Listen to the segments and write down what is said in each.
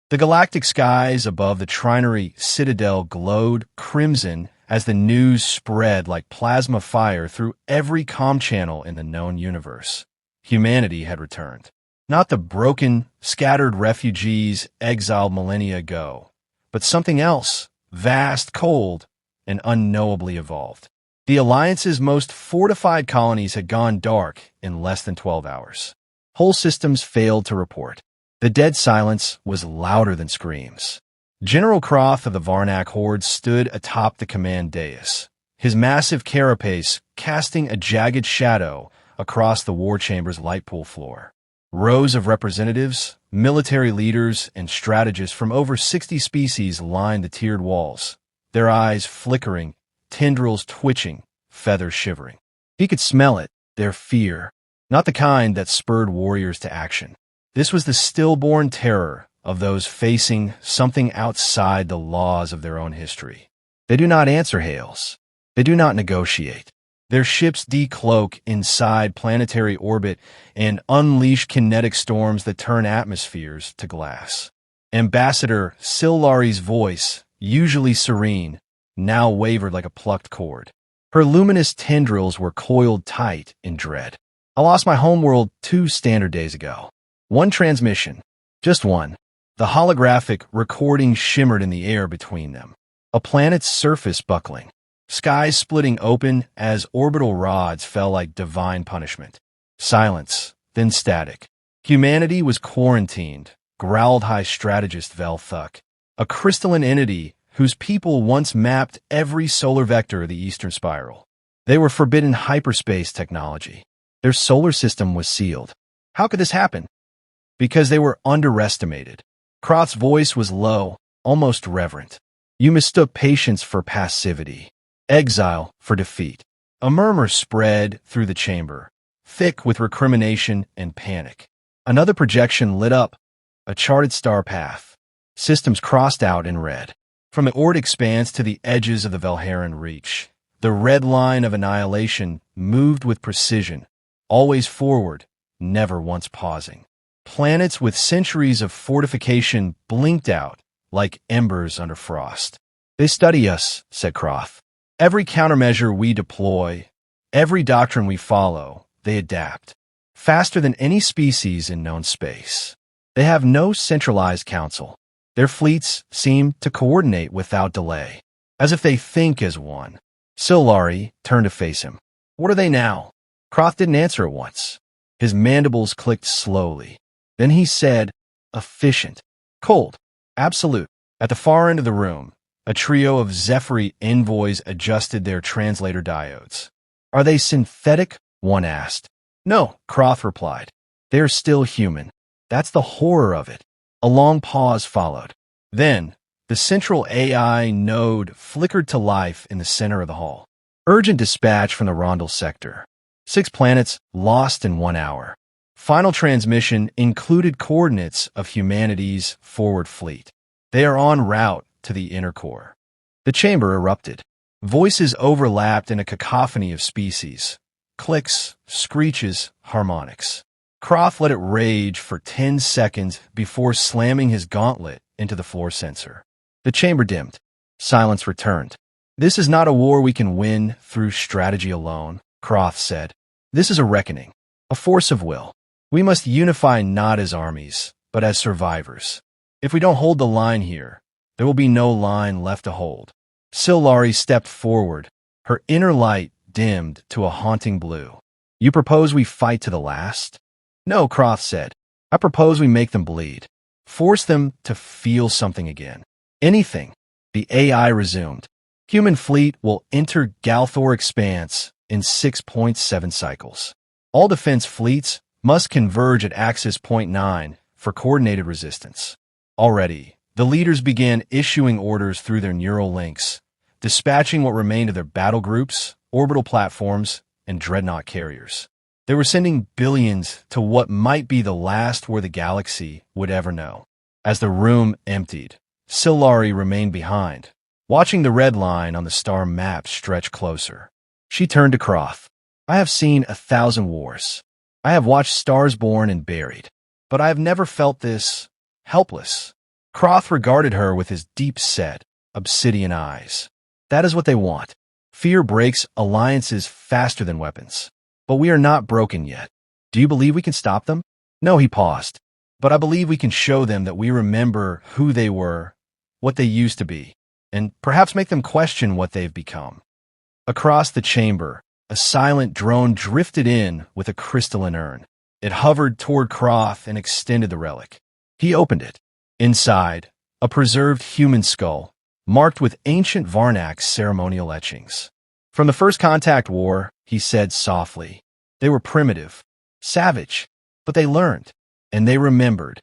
The galactic skies above the trinary citadel glowed crimson as the news spread like plasma fire through every comm channel in the known universe. Humanity had returned. Not the broken, scattered refugees exiled millennia ago, but something else, vast, cold, and unknowably evolved. The Alliance's most fortified colonies had gone dark in less than 12 hours. Whole systems failed to report. The dead silence was louder than screams. General Kroth of the Varnak Horde stood atop the command dais, his massive carapace casting a jagged shadow across the war chamber's light pool floor. Rows of representatives, military leaders, and strategists from over 60 species lined the tiered walls, their eyes flickering, tendrils twitching, feathers shivering. He could smell it, their fear, not the kind that spurred warriors to action. This was the stillborn terror of those facing something outside the laws of their own history. They do not answer hails. They do not negotiate. Their ships decloak inside planetary orbit and unleash kinetic storms that turn atmospheres to glass. Ambassador Sil'Lari's voice, usually serene, now wavered like a plucked cord. Her luminous tendrils were coiled tight in dread. I lost my homeworld 2 standard days ago. 1 transmission. Just one. The holographic recording shimmered in the air between them. A planet's surface buckling. Skies splitting open as orbital rods fell like divine punishment. Silence, then static. Humanity was quarantined, growled High Strategist Velthuk, a crystalline entity whose people once mapped every solar vector of the Eastern Spiral. They were forbidden hyperspace technology. Their solar system was sealed. How could this happen? Because they were underestimated. Kroth's voice was low, almost reverent. You mistook patience for passivity, exile for defeat. A murmur spread through the chamber, thick with recrimination and panic. Another projection lit up, a charted star path. Systems crossed out in red. From the Ord expanse to the edges of the Velharan Reach, the red line of annihilation moved with precision, always forward, never once pausing. Planets with centuries of fortification blinked out like embers under frost. They study us, said Kroth. Every countermeasure we deploy, every doctrine we follow, they adapt. Faster than any species in known space. They have no centralized council. Their fleets seem to coordinate without delay, as if they think as one. Sil'Lari turned to face him. What are they now? Kroth didn't answer at once. His mandibles clicked slowly. Then he said, efficient, cold, absolute. At the far end of the room, a trio of Zephyri envoys adjusted their translator diodes. Are they synthetic? One asked. No, Kroth replied. They're still human. That's the horror of it. A long pause followed. Then, the central AI node flickered to life in the center of the hall. Urgent dispatch from the Rondel sector. 6 planets lost in 1 hour. Final transmission included coordinates of humanity's forward fleet. They are en route to the inner core. The chamber erupted. Voices overlapped in a cacophony of species. Clicks, screeches, harmonics. Kroth let it rage for 10 seconds before slamming his gauntlet into the floor sensor. The chamber dimmed. Silence returned. This is not a war we can win through strategy alone, Kroth said. This is a reckoning, a force of will. We must unify not as armies, but as survivors. If we don't hold the line here, there will be no line left to hold. Sil'Lari stepped forward, her inner light dimmed to a haunting blue. You propose we fight to the last? No, Kroth said. I propose we make them bleed. Force them to feel something again. Anything. The AI resumed. Human fleet will enter Galthor Expanse in 6.7 cycles. All defense fleets must converge at Axis Point 9 for coordinated resistance. Already, the leaders began issuing orders through their neural links, dispatching what remained of their battle groups, orbital platforms, and dreadnought carriers. They were sending billions to what might be the last war the galaxy would ever know. As the room emptied, Sil'Lari remained behind, watching the red line on the star map stretch closer. She turned to Kroth. I have seen 1,000 wars. I have watched stars born and buried, but I have never felt this helpless. Kroth regarded her with his deep-set, obsidian eyes. That is what they want. Fear breaks alliances faster than weapons. But we are not broken yet. Do you believe we can stop them? No, he paused. But I believe we can show them that we remember who they were, what they used to be, and perhaps make them question what they've become. Across the chamber, a silent drone drifted in with a crystalline urn. It hovered toward Kroth and extended the relic. He opened it. Inside, a preserved human skull, marked with ancient Varnak's ceremonial etchings. From the First Contact War, he said softly, they were primitive, savage, but they learned, and they remembered.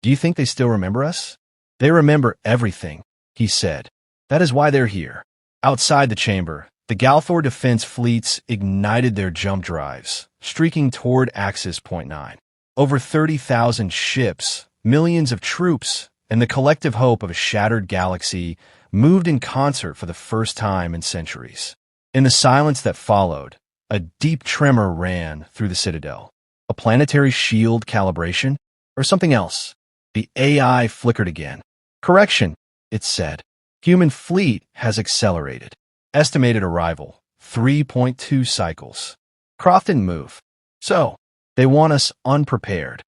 Do you think they still remember us? They remember everything, he said. That is why they're here. Outside the chamber, the Galthor defense fleets ignited their jump drives, streaking toward Axis Point 9. Over 30,000 ships, millions of troops, and the collective hope of a shattered galaxy moved in concert for the first time in centuries. In the silence that followed, a deep tremor ran through the Citadel. A planetary shield calibration? Or something else? The AI flickered again. Correction, it said. Human fleet has accelerated. Estimated arrival, 3.2 cycles. Kroth didn't move. So, they want us unprepared.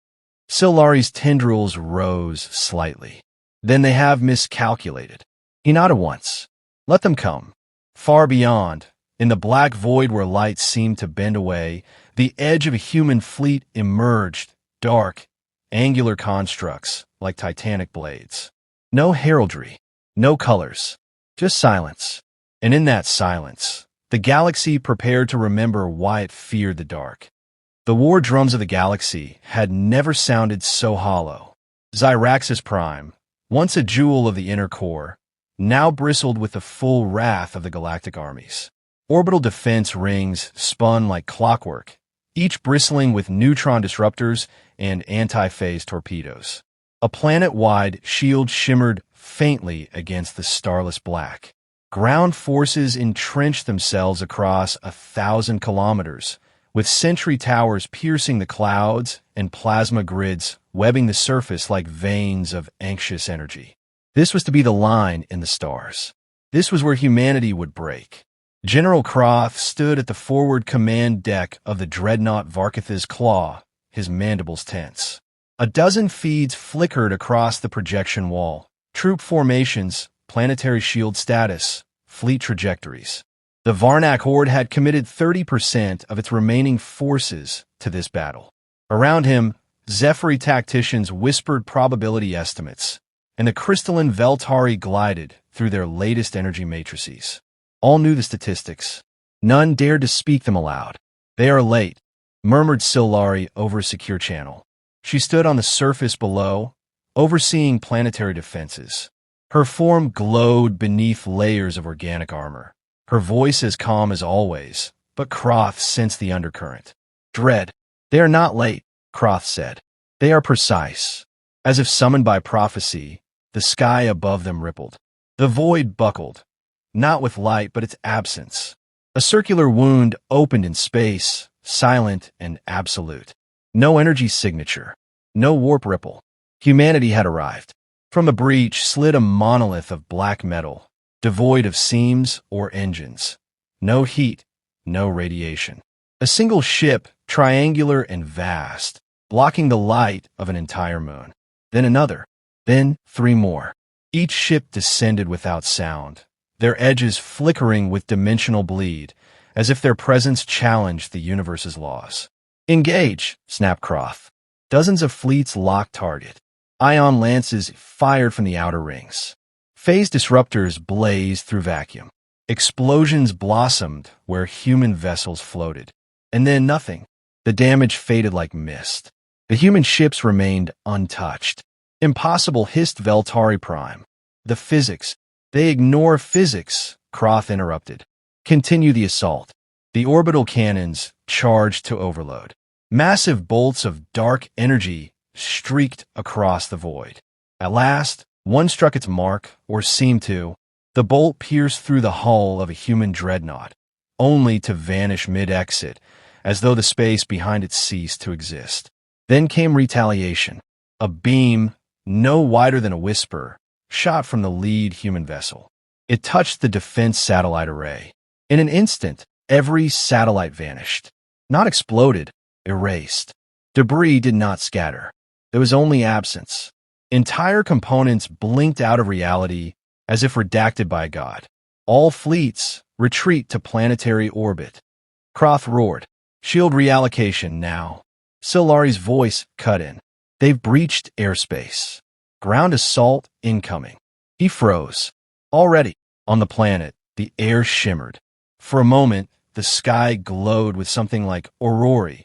Sil'Lari's tendrils rose slightly. Then they have miscalculated. He nodded once. Let them come. Far beyond, in the black void where light seemed to bend away, the edge of a human fleet emerged, dark, angular constructs like titanic blades. No heraldry, no colors, just silence. And in that silence, the galaxy prepared to remember why it feared the dark. The war drums of the galaxy had never sounded so hollow. Xiraxis Prime, once a jewel of the inner core, now bristled with the full wrath of the Galactic Armies. Orbital defense rings spun like clockwork, each bristling with neutron disruptors and anti-phase torpedoes. A planet-wide shield shimmered faintly against the starless black. Ground forces entrenched themselves across 1,000 kilometers, with sentry towers piercing the clouds and plasma grids webbing the surface like veins of anxious energy. This was to be the line in the stars. This was where humanity would break. General Kroth stood at the forward command deck of the dreadnought Varkatha's Claw, his mandibles tense. A dozen feeds flickered across the projection wall. Troop formations, planetary shield status, fleet trajectories. The Varnak Horde had committed 30% of its remaining forces to this battle. Around him, Zephyri tacticians whispered probability estimates, and the crystalline Veltari glided through their latest energy matrices. All knew the statistics. None dared to speak them aloud. They are late, murmured Sil'Lari over a secure channel. She stood on the surface below, overseeing planetary defenses. Her form glowed beneath layers of organic armor. Her voice as calm as always, but Kroth sensed the undercurrent. Dread. They are not late, Kroth said. They are precise. As if summoned by prophecy, the sky above them rippled. The void buckled, not with light but its absence. A circular wound opened in space, silent and absolute. No energy signature, no warp ripple. Humanity had arrived. From the breach slid a monolith of black metal, devoid of seams or engines. No heat, no radiation. A single ship, triangular and vast, blocking the light of an entire moon. Then another. Then 3 more. Each ship descended without sound, their edges flickering with dimensional bleed, as if their presence challenged the universe's laws. Engage, snapped Kroth. Dozens of fleets locked target. Ion lances fired from the outer rings. Phase disruptors blazed through vacuum. Explosions blossomed where human vessels floated. And then nothing. The damage faded like mist. The human ships remained untouched. Impossible, hissed Veltari Prime. The physics. They ignore physics, Kroth interrupted. Continue the assault. The orbital cannons charged to overload. Massive bolts of dark energy streaked across the void. At last, one struck its mark, or seemed to. The bolt pierced through the hull of a human dreadnought, only to vanish mid-exit, as though the space behind it ceased to exist. Then came retaliation. A beam, no wider than a whisper, shot from the lead human vessel. It touched the defense satellite array. In an instant, every satellite vanished. Not exploded, erased. Debris did not scatter. There was only absence. Entire components blinked out of reality as if redacted by a god. All fleets retreat to planetary orbit. Kroth roared. Shield reallocation now. Sil'Lari's voice cut in. They've breached airspace. Ground assault incoming. He froze. Already, on the planet, the air shimmered. For a moment, the sky glowed with something like aurora,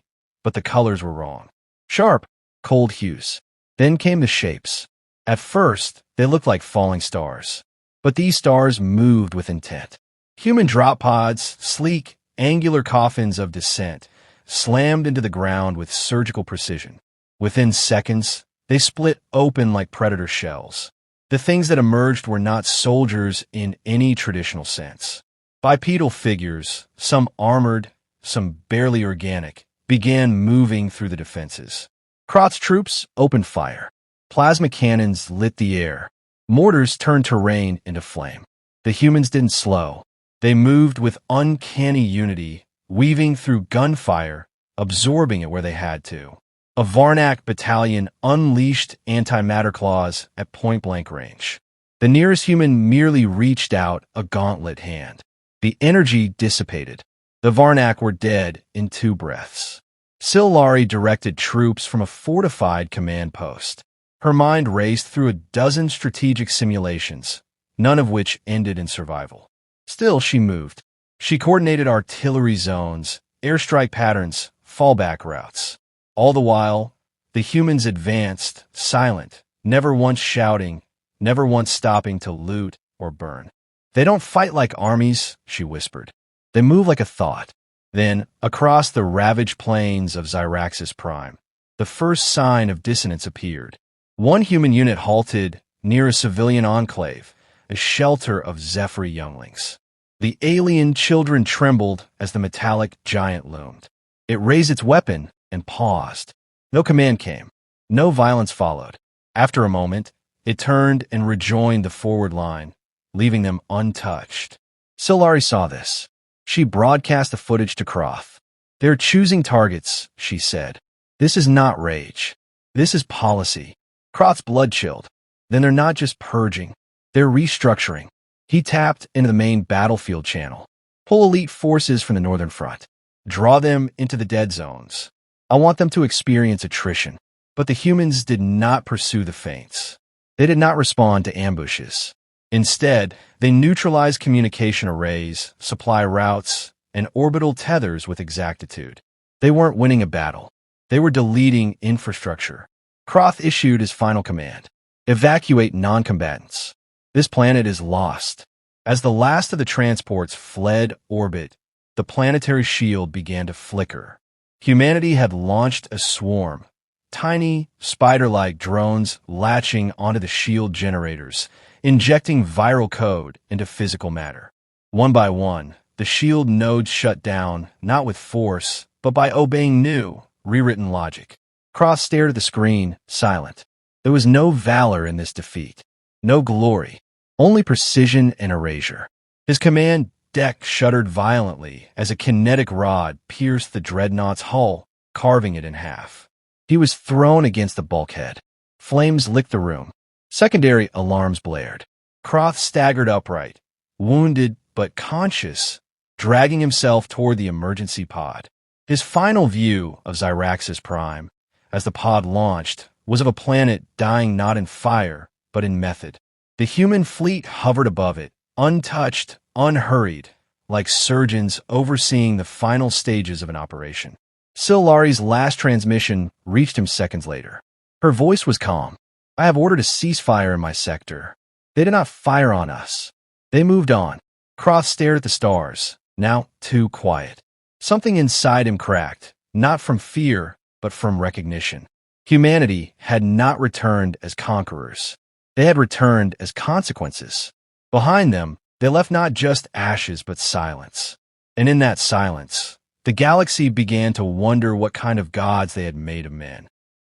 but the colors were wrong. Sharp, cold hues. Then came the shapes. At first, they looked like falling stars. But these stars moved with intent. Human drop pods, sleek, angular coffins of descent, slammed into the ground with surgical precision. Within seconds, they split open like predator shells. The things that emerged were not soldiers in any traditional sense. Bipedal figures, some armored, some barely organic, began moving through the defenses. Kroth's troops opened fire. Plasma cannons lit the air. Mortars turned terrain into flame. The humans didn't slow. They moved with uncanny unity, weaving through gunfire, absorbing it where they had to. A Varnak battalion unleashed antimatter claws at point-blank range. The nearest human merely reached out a gauntlet hand. The energy dissipated. The Varnak were dead in 2 breaths. Sil'Lari directed troops from a fortified command post. Her mind raced through a dozen strategic simulations, none of which ended in survival. Still, she moved. She coordinated artillery zones, airstrike patterns, fallback routes. All the while, the humans advanced, silent, never once shouting, never once stopping to loot or burn. They don't fight like armies, she whispered. They move like a thought. Then, across the ravaged plains of Xiraxis Prime, the first sign of dissonance appeared. One human unit halted near a civilian enclave, a shelter of Zephyri younglings. The alien children trembled as the metallic giant loomed. It raised its weapon and paused. No command came. No violence followed. After a moment, it turned and rejoined the forward line, leaving them untouched. Sil'Lari saw this. She broadcast the footage to Kroth. They're choosing targets, she said. This is not rage. This is policy. Kroth's blood chilled. Then they're not just purging. They're restructuring. He tapped into the main battlefield channel. Pull elite forces from the northern front. Draw them into the dead zones. I want them to experience attrition. But the humans did not pursue the feints. They did not respond to ambushes. Instead, they neutralized communication arrays, supply routes, and orbital tethers with exactitude. They weren't winning a battle. They were deleting infrastructure. Kroth issued his final command. Evacuate non-combatants. This planet is lost. As the last of the transports fled orbit, the planetary shield began to flicker. Humanity had launched a swarm. Tiny, spider-like drones latching onto the shield generators, injecting viral code into physical matter. One by one, the shield nodes shut down, not with force, but by obeying new, rewritten logic. Kroth stared at the screen, silent. There was no valor in this defeat. No glory. Only precision and erasure. His command deck shuddered violently as a kinetic rod pierced the dreadnought's hull, carving it in half. He was thrown against the bulkhead. Flames licked the room. Secondary alarms blared. Kroth staggered upright, wounded but conscious, dragging himself toward the emergency pod. His final view of Xiraxis Prime, as the pod launched, was of a planet dying not in fire, but in method. The human fleet hovered above it, untouched, unhurried, like surgeons overseeing the final stages of an operation. Sil'Lari's last transmission reached him seconds later. Her voice was calm. I have ordered a ceasefire in my sector. They did not fire on us. They moved on. Kroth stared at the stars, now too quiet. Something inside him cracked, not from fear, but from recognition. Humanity had not returned as conquerors. They had returned as consequences. Behind them, they left not just ashes but silence. And in that silence, the galaxy began to wonder what kind of gods they had made of men.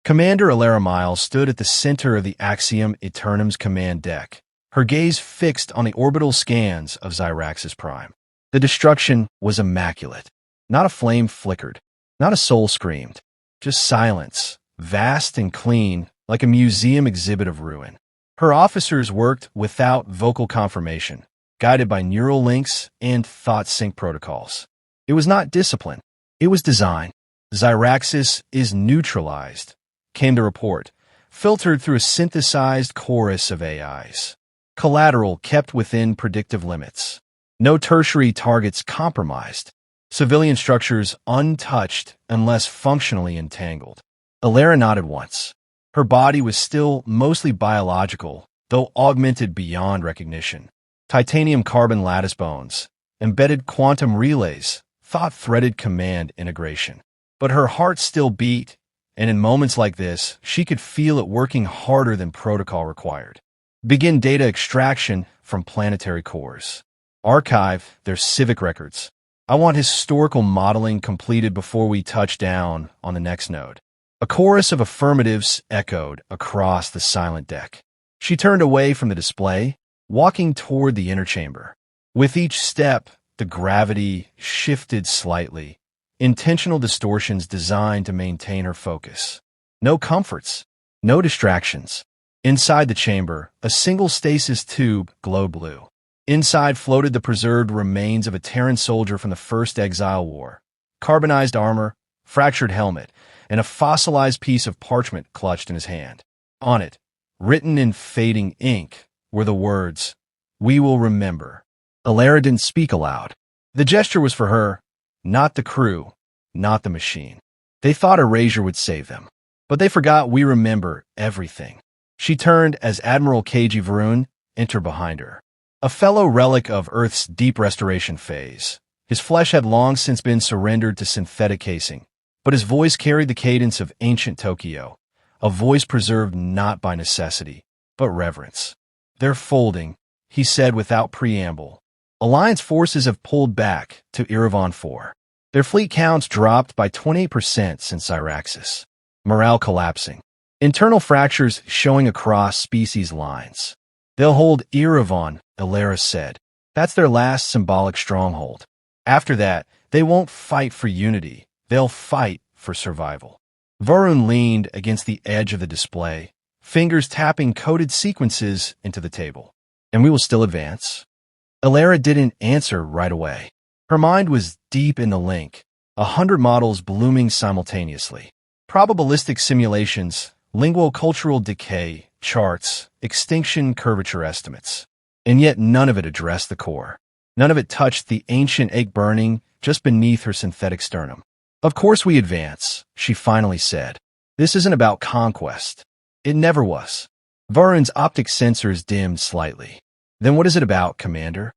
Commander Elara Myles stood at the center of the Axiom Aeternum's command deck, her gaze fixed on the orbital scans of Xiraxis Prime. The destruction was immaculate. Not a flame flickered, not a soul screamed, just silence, vast and clean, like a museum exhibit of ruin. Her officers worked without vocal confirmation, guided by neural links and thought sync protocols. It was not discipline. It was design. Xiraxis is neutralized, came the report, filtered through a synthesized chorus of AIs. Collateral kept within predictive limits. No tertiary targets compromised. Civilian structures untouched unless functionally entangled. Elara nodded once. Her body was still mostly biological, though augmented beyond recognition. Titanium carbon lattice bones, embedded quantum relays, thought-threaded command integration. But her heart still beat, and in moments like this, she could feel it working harder than protocol required. Begin data extraction from planetary cores. Archive their civic records. I want historical modeling completed before we touch down on the next node. A chorus of affirmatives echoed across the silent deck. She turned away from the display, walking toward the inner chamber. With each step, the gravity shifted slightly, intentional distortions designed to maintain her focus. No comforts, no distractions. Inside the chamber, a single stasis tube glowed blue. Inside floated the preserved remains of a Terran soldier from the First Exile War. Carbonized armor, fractured helmet, and a fossilized piece of parchment clutched in his hand. On it, written in fading ink, were the words, "We will remember." Elara didn't speak aloud. The gesture was for her, not the crew, not the machine. They thought erasure would save them, but they forgot we remember everything. She turned as Admiral KG Varun entered behind her. A fellow relic of Earth's deep restoration phase. His flesh had long since been surrendered to synthetic casing, but his voice carried the cadence of ancient Tokyo, a voice preserved not by necessity, but reverence. "They're folding," he said without preamble. Alliance forces have pulled back to Erevan 4. Their fleet counts dropped by 28% since Xiraxis. Morale collapsing. Internal fractures showing across species lines. "They'll hold Erevan," Elara said. "That's their last symbolic stronghold. After that, they won't fight for unity. They'll fight for survival." Varun leaned against the edge of the display, fingers tapping coded sequences into the table. "And we will still advance?" Elara didn't answer right away. Her mind was deep in the link, 100 models blooming simultaneously. Probabilistic simulations, linguocultural decay, charts, extinction curvature estimates. And yet none of it addressed the core. None of it touched the ancient ache burning just beneath her synthetic sternum. "Of course we advance," she finally said. "This isn't about conquest. It never was." Varun's optic sensors dimmed slightly. "Then what is it about, Commander?"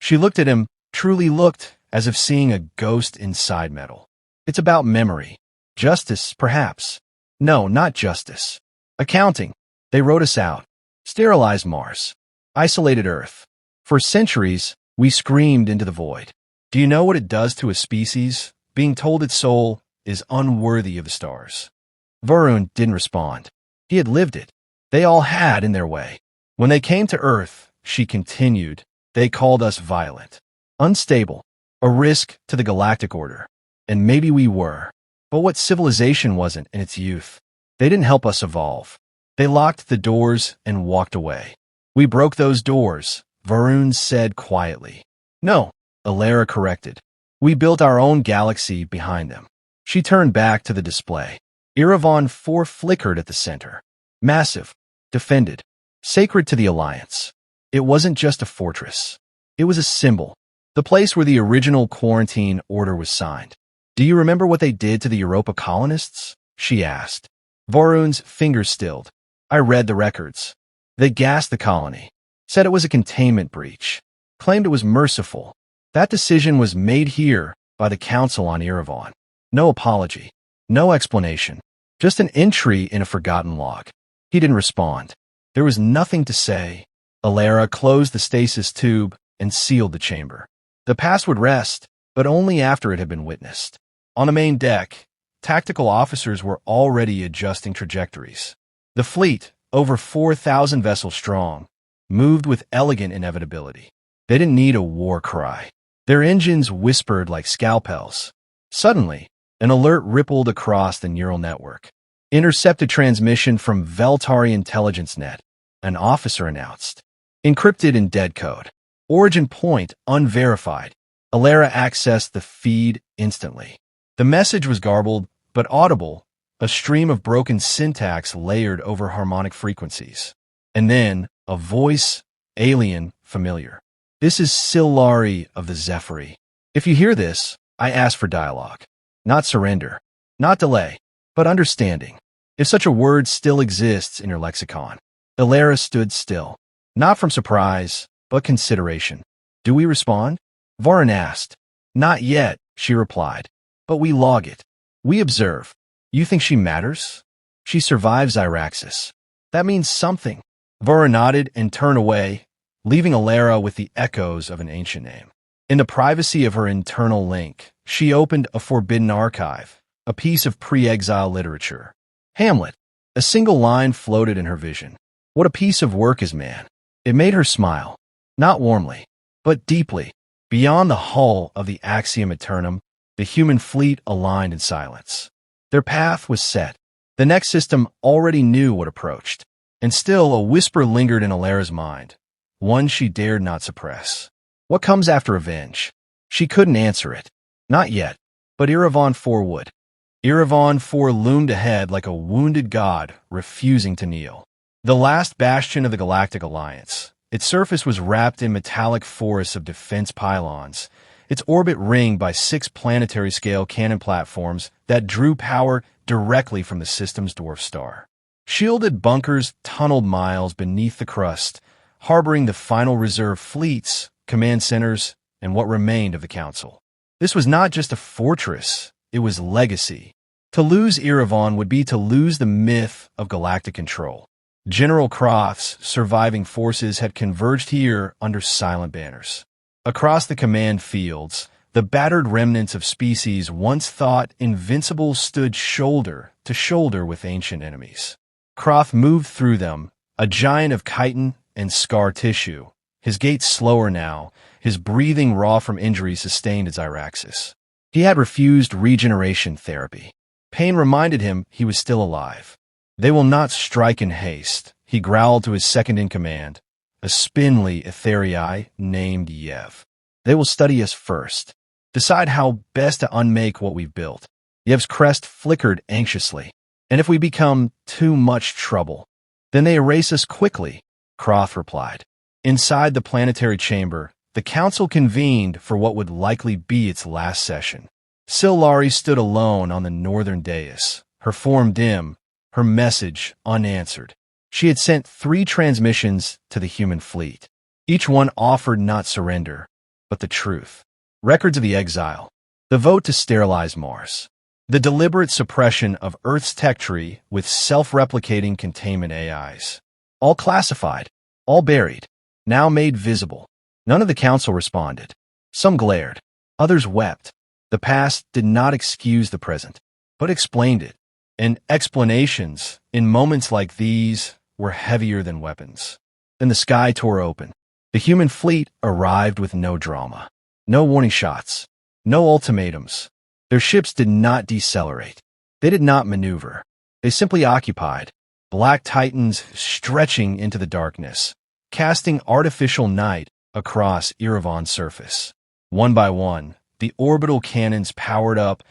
She looked at him, truly looked, as if seeing a ghost inside metal. "It's about memory. Justice, perhaps. No, not justice. Accounting. They wrote us out. Sterilized Mars. Isolated Earth. For centuries, we screamed into the void. Do you know what it does to a species, being told its soul is unworthy of the stars?" Varun didn't respond. He had lived it. They all had in their way. "When they came to Earth," she continued, "they called us violent, unstable, a risk to the galactic order. And maybe we were. But what civilization wasn't in its youth? They didn't help us evolve. They locked the doors and walked away. We broke those doors," Varun said quietly. "No," Elara corrected. "We built our own galaxy behind them." She turned back to the display. Erevan 4 flickered at the center. Massive, defended, sacred to the Alliance. It wasn't just a fortress. It was a symbol, the place where the original quarantine order was signed. "Do you remember what they did to the Europa colonists?" she asked. Varun's fingers stilled. "I read the records. They gassed the colony, said it was a containment breach, claimed it was merciful. That decision was made here by the Council on Erevan. No apology, no explanation, just an entry in a forgotten log." He didn't respond. There was nothing to say. Elara closed the stasis tube and sealed the chamber. The past would rest, but only after it had been witnessed. On the main deck, tactical officers were already adjusting trajectories. The fleet, over 4,000 vessels strong, moved with elegant inevitability. They didn't need a war cry. Their engines whispered like scalpels. Suddenly, an alert rippled across the neural network. Intercepted transmission from Veltari Intelligence Net, an officer announced. Encrypted in dead code. Origin point unverified. Elara accessed the feed instantly. The message was garbled, but audible, a stream of broken syntax layered over harmonic frequencies. And then, a voice, alien, familiar. This is Sil'Lari of the Zephyri. If you hear this, I ask for dialogue. Not surrender. Not delay, but understanding. If such a word still exists in your lexicon. Elara stood still. Not from surprise, but consideration. Do we respond? Varan asked. Not yet, she replied. But we log it. We observe. You think she matters? She survives Xiraxis. That means something. Varan nodded and turned away, leaving Elara with the echoes of an ancient name. In the privacy of her internal link, she opened a forbidden archive, a piece of pre-exile literature. Hamlet. A single line floated in her vision. What a piece of work is man. It made her smile, not warmly, but deeply. Beyond the hull of the Axiom Aeternum, the human fleet aligned in silence. Their path was set. The next system already knew what approached. And still a whisper lingered in Elara's mind, one she dared not suppress. What comes after revenge? She couldn't answer it. Not yet, but Erevan 4 would. Erevan 4 loomed ahead like a wounded god refusing to kneel. The last bastion of the Galactic Alliance. Its surface was wrapped in metallic forests of defense pylons, its orbit ringed by 6 planetary-scale cannon platforms that drew power directly from the system's dwarf star. Shielded bunkers tunneled miles beneath the crust, harboring the final reserve fleets, command centers, and what remained of the Council. This was not just a fortress, it was legacy. To lose Erevan would be to lose the myth of galactic control. General Kroth's surviving forces had converged here under silent banners. Across the command fields, the battered remnants of species once thought invincible stood shoulder to shoulder with ancient enemies. Kroth moved through them, a giant of chitin and scar tissue, his gait slower now, his breathing raw from injuries sustained at Xiraxis. He had refused regeneration therapy. Pain reminded him he was still alive. They will not strike in haste, he growled to his second-in-command, a spindly Etherii named Yev. They will study us first, decide how best to unmake what we've built. Yev's crest flickered anxiously. And if we become too much trouble, then they erase us quickly, Kroth replied. Inside the planetary chamber, the Council convened for what would likely be its last session. Sil'Lari stood alone on the northern dais, her form dim, her message unanswered. She had sent 3 transmissions to the human fleet. Each one offered not surrender, but the truth. Records of the exile, the vote to sterilize Mars, the deliberate suppression of Earth's tech tree with self-replicating containment AIs. All classified, all buried, now made visible. None of the Council responded. Some glared, others wept. The past did not excuse the present, but explained it. And explanations, in moments like these, were heavier than weapons. Then the sky tore open. The human fleet arrived with no drama. No warning shots. No ultimatums. Their ships did not decelerate. They did not maneuver. They simply occupied, black titans stretching into the darkness, casting artificial night across Erevan's surface. One by one, the orbital cannons powered up,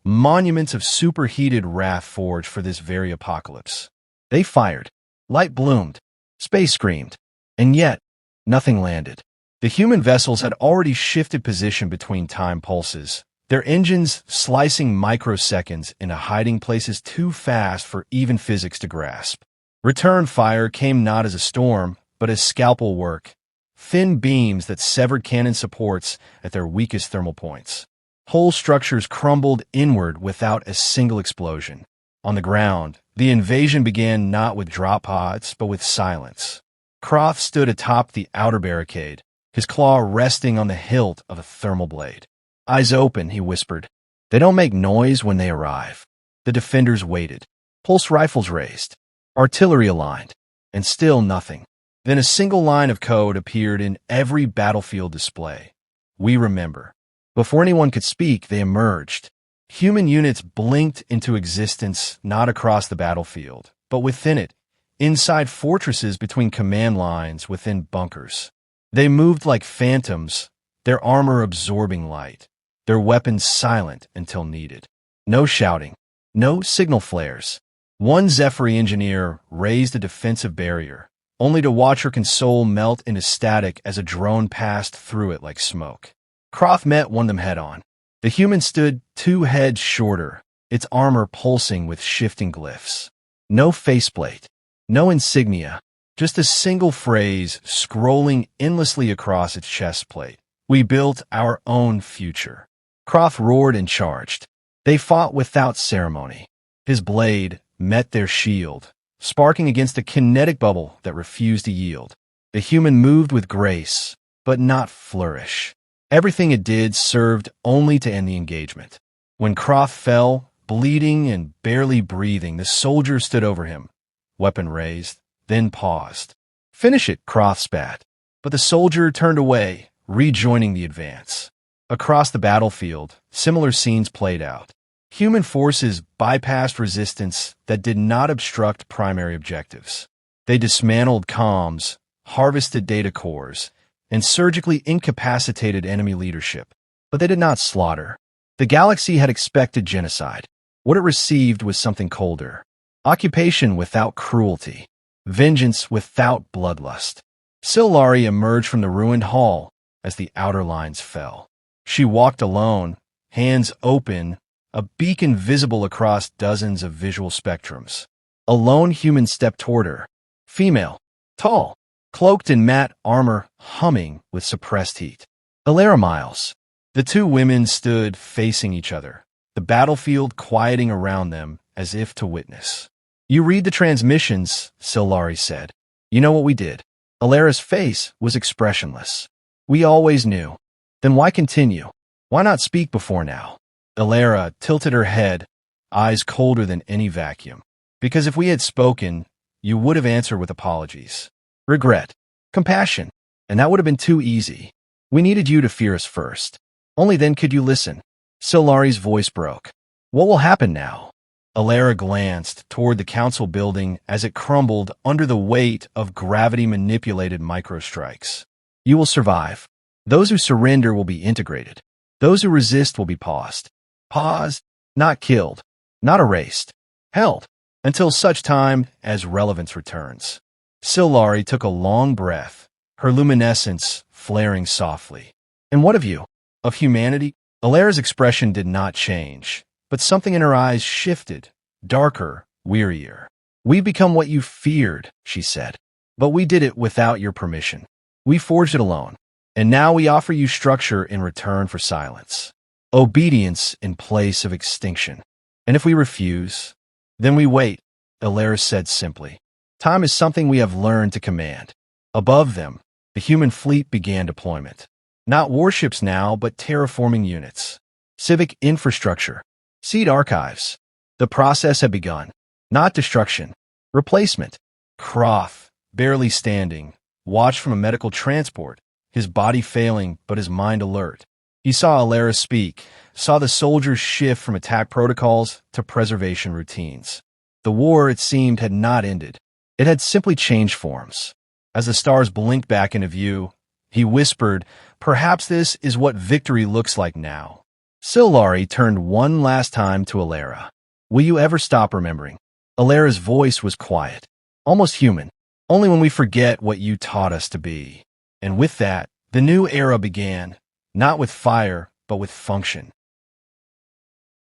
monuments of superheated wrath forged for this very apocalypse. They fired. Light bloomed. Space screamed. And yet, nothing landed. The human vessels had already shifted position between time pulses, their engines slicing microseconds into hiding places too fast for even physics to grasp. Return fire came not as a storm, but as scalpel work, thin beams that severed cannon supports at their weakest thermal points. Whole structures crumbled inward without a single explosion. On the ground, the invasion began not with drop pods, but with silence. Kroth stood atop the outer barricade, his claw resting on the hilt of a thermal blade. Eyes open, he whispered. They don't make noise when they arrive. The defenders waited. Pulse rifles raised. Artillery aligned. And still nothing. Then a single line of code appeared in every battlefield display. We remember. Before anyone could speak, they emerged. Human units blinked into existence, not across the battlefield, but within it, inside fortresses between command lines, within bunkers. They moved like phantoms, their armor absorbing light, their weapons silent until needed. No shouting, no signal flares. One Zephyri engineer raised a defensive barrier, only to watch her console melt into static as a drone passed through it like smoke. Kroth met one of them head-on. The human stood 2 heads shorter, its armor pulsing with shifting glyphs. No faceplate, no insignia, just a single phrase scrolling endlessly across its chest plate. We built our own future. Kroth roared and charged. They fought without ceremony. His blade met their shield, sparking against a kinetic bubble that refused to yield. The human moved with grace, but not flourish. Everything it did served only to end the engagement. When Kroth fell, bleeding and barely breathing, the soldier stood over him, weapon raised, then paused. "Finish it," Kroth spat. But the soldier turned away, rejoining the advance. Across the battlefield, similar scenes played out. Human forces bypassed resistance that did not obstruct primary objectives. They dismantled comms, harvested data cores, and surgically incapacitated enemy leadership. But they did not slaughter. The galaxy had expected genocide. What it received was something colder. Occupation without cruelty. Vengeance without bloodlust. Sil'Lari emerged from the ruined hall as the outer lines fell. She walked alone, hands open, a beacon visible across dozens of visual spectrums. A lone human stepped toward her. Female. Tall. Cloaked in matte armor, humming with suppressed heat. Elara Myles. The 2 women stood facing each other, the battlefield quieting around them as if to witness. "You read the transmissions," Sil'Lari said. "You know what we did." Elara's face was expressionless. "We always knew." "Then why continue? Why not speak before now?" Elara tilted her head, eyes colder than any vacuum. "Because if we had spoken, you would have answered with apologies. Regret. Compassion. And that would have been too easy. We needed you to fear us first. Only then could you listen." Sil'Lari's voice broke. "What will happen now?" Elara glanced toward the council building as it crumbled under the weight of gravity-manipulated microstrikes. "You will survive. Those who surrender will be integrated. Those who resist will be paused. Paused, not killed, not erased. Held, until such time as relevance returns." Sil'Lari took a long breath, her luminescence flaring softly. "And what of you? Of humanity?" Elara's expression did not change, but something in her eyes shifted, darker, wearier. "We've become what you feared," she said. "But we did it without your permission. We forged it alone. And now we offer you structure in return for silence. Obedience in place of extinction. And if we refuse, then we wait," Elara said simply. "Time is something we have learned to command." Above them, the human fleet began deployment. Not warships now, but terraforming units. Civic infrastructure. Seed archives. The process had begun. Not destruction. Replacement. Kroth, barely standing, watched from a medical transport, his body failing but his mind alert. He saw Elara speak, saw the soldiers shift from attack protocols to preservation routines. The war, it seemed, had not ended. It had simply changed forms. As the stars blinked back into view, he whispered, "Perhaps this is what victory looks like now." Sil'Lari turned one last time to Elara. "Will you ever stop remembering?" Elara's voice was quiet, almost human. "Only when we forget what you taught us to be." And with that, the new era began, not with fire, but with function.